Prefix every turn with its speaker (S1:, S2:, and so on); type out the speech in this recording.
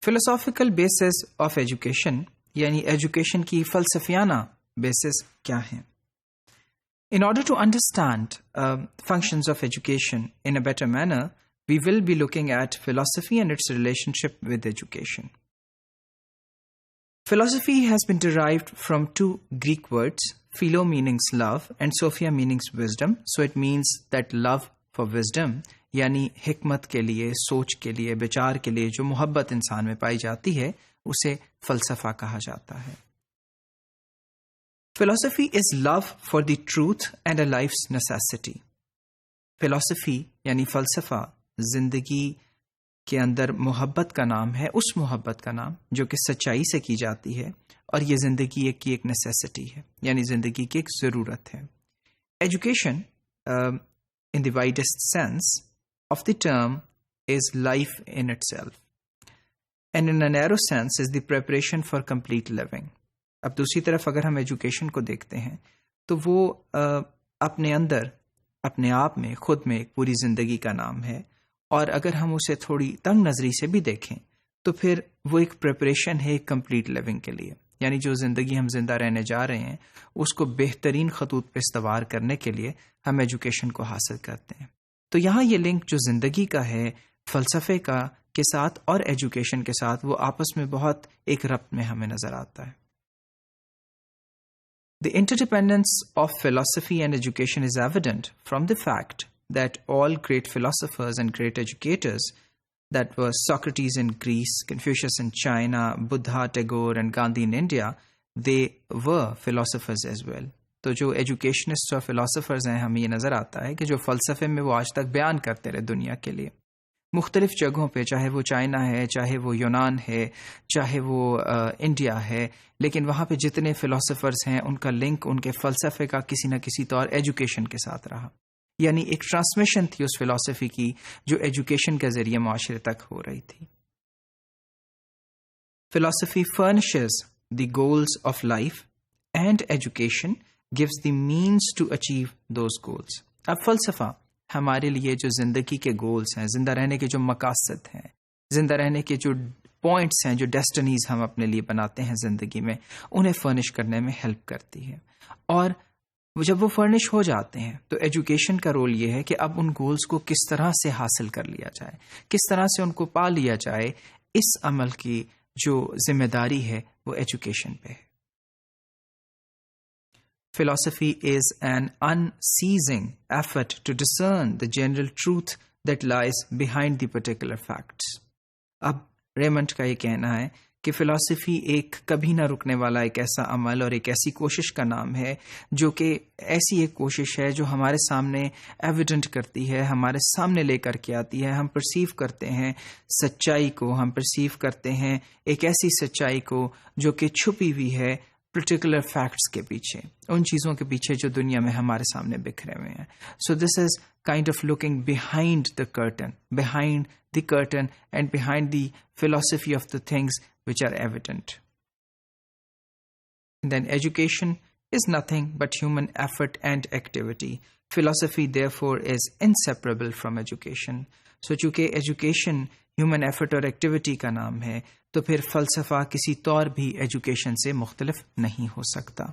S1: Philosophical basis of education یعنی education کی فلسفیانہ بیسس کیا ہیں؟ In order to understand functions of education in a better manner, we will be looking at philosophy and its relationship with education. Philosophy has been derived from two Greek words, philo means love and sophia means wisdom. So it means that love for wisdom, یعنی حکمت کے لیے، سوچ کے لیے، بچار کے لیے جو محبت انسان میں پائی جاتی ہے اسے فلسفہ کہا جاتا ہے. Philosophy is love for the truth and a life's necessity. Philosophy یعنی فلسفہ زندگی کے اندر محبت کا نام ہے، اس محبت کا نام جو کہ سچائی سے کی جاتی ہے، اور یہ زندگی کی ایک نیسیسٹی ہے، یعنی زندگی کی ایک ضرورت ہے. Education in the widest sense of the term is life in itself, and in a narrow sense is the preparation for complete living. اب دوسری طرف اگر ہم ایجوکیشن کو دیکھتے ہیں تو وہ اپنے اندر، اپنے آپ میں، خود میں ایک پوری زندگی کا نام ہے، اور اگر ہم اسے تھوڑی تنگ نظری سے بھی دیکھیں تو پھر وہ ایک پریپریشن ہے ایک کمپلیٹ لیونگ کے لیے، یعنی جو زندگی ہم زندہ رہنے جا رہے ہیں اس کو بہترین خطوط پہ استوار کرنے کے لیے ہم ایجوکیشن کو حاصل کرتے ہیں. تو یہاں یہ لنک جو زندگی کا ہے فلسفے کا کے ساتھ اور ایجوکیشن کے ساتھ، وہ آپس میں بہت ایک ربط میں ہمیں نظر آتا ہے. The interdependence of philosophy and education is evident from the fact that all great philosophers and great educators, that were Socrates in Greece, Confucius in China, Buddha, Tagore and Gandhi in India, they were philosophers as well. تو جو educationist اور philosophers ہیں، ہمیں یہ نظر آتا ہے کہ جو فلسفے میں وہ آج تک بیان کرتے رہے دنیا کے لیے مختلف جگہوں پہ، چاہے وہ چائنا ہے، چاہے وہ یونان ہے، چاہے وہ انڈیا ہے، لیکن وہاں پہ جتنے فلاسفرز ہیں ان کا لنک ان کے فلسفے کا کسی نہ کسی طور ایجوکیشن کے ساتھ رہا، یعنی ایک ٹرانسمیشن تھی اس فلسفی کی جو ایجوکیشن کے ذریعے معاشرے تک ہو رہی تھی. Philosophy furnishes the goals of life and education gives the means to achieve those goals. اب فلسفہ ہمارے لیے جو زندگی کے گولز ہیں، زندہ رہنے کے جو مقاصد ہیں، زندہ رہنے کے جو پوائنٹس ہیں، جو ڈیسٹنیز ہم اپنے لیے بناتے ہیں زندگی میں، انہیں فرنش کرنے میں ہیلپ کرتی ہے. اور جب وہ فرنش ہو جاتے ہیں تو ایجوکیشن کا رول یہ ہے کہ اب ان گولز کو کس طرح سے حاصل کر لیا جائے، کس طرح سے ان کو پا لیا جائے، اس عمل کی جو ذمہ داری ہے وہ ایجوکیشن پہ ہے. Philosophy is an unceasing effort to discern the general truth that lies behind the particular facts. اب ریمنڈ کا یہ کہنا ہے کہ فلسفی ایک کبھی نہ رکنے والا ایک ایسا عمل اور ایک ایسی کوشش کا نام ہے جو کہ ایسی ایک کوشش ہے جو ہمارے سامنے ایویڈنٹ کرتی ہے، ہمارے سامنے لے کر کے آتی ہے. ہم پرسیو کرتے ہیں سچائی کو، ہم پرسیو کرتے ہیں ایک ایسی سچائی کو جو کہ چھپی ہوئی ہے پرٹیکولر فیکٹس کے پیچھے، ان چیزوں کے پیچھے جو دنیا میں ہمارے سامنے بکھرے ہوئے ہیں. So this is kind of looking behind the curtain and behind the philosophy of the things which are evident. Then education is nothing but human effort and activity. Philosophy therefore is inseparable from education. So چونکہ education human effort اور activity کا نام ہے تو پھر فلسفہ کسی طور بھی ایجوکیشن سے مختلف نہیں ہو سکتا.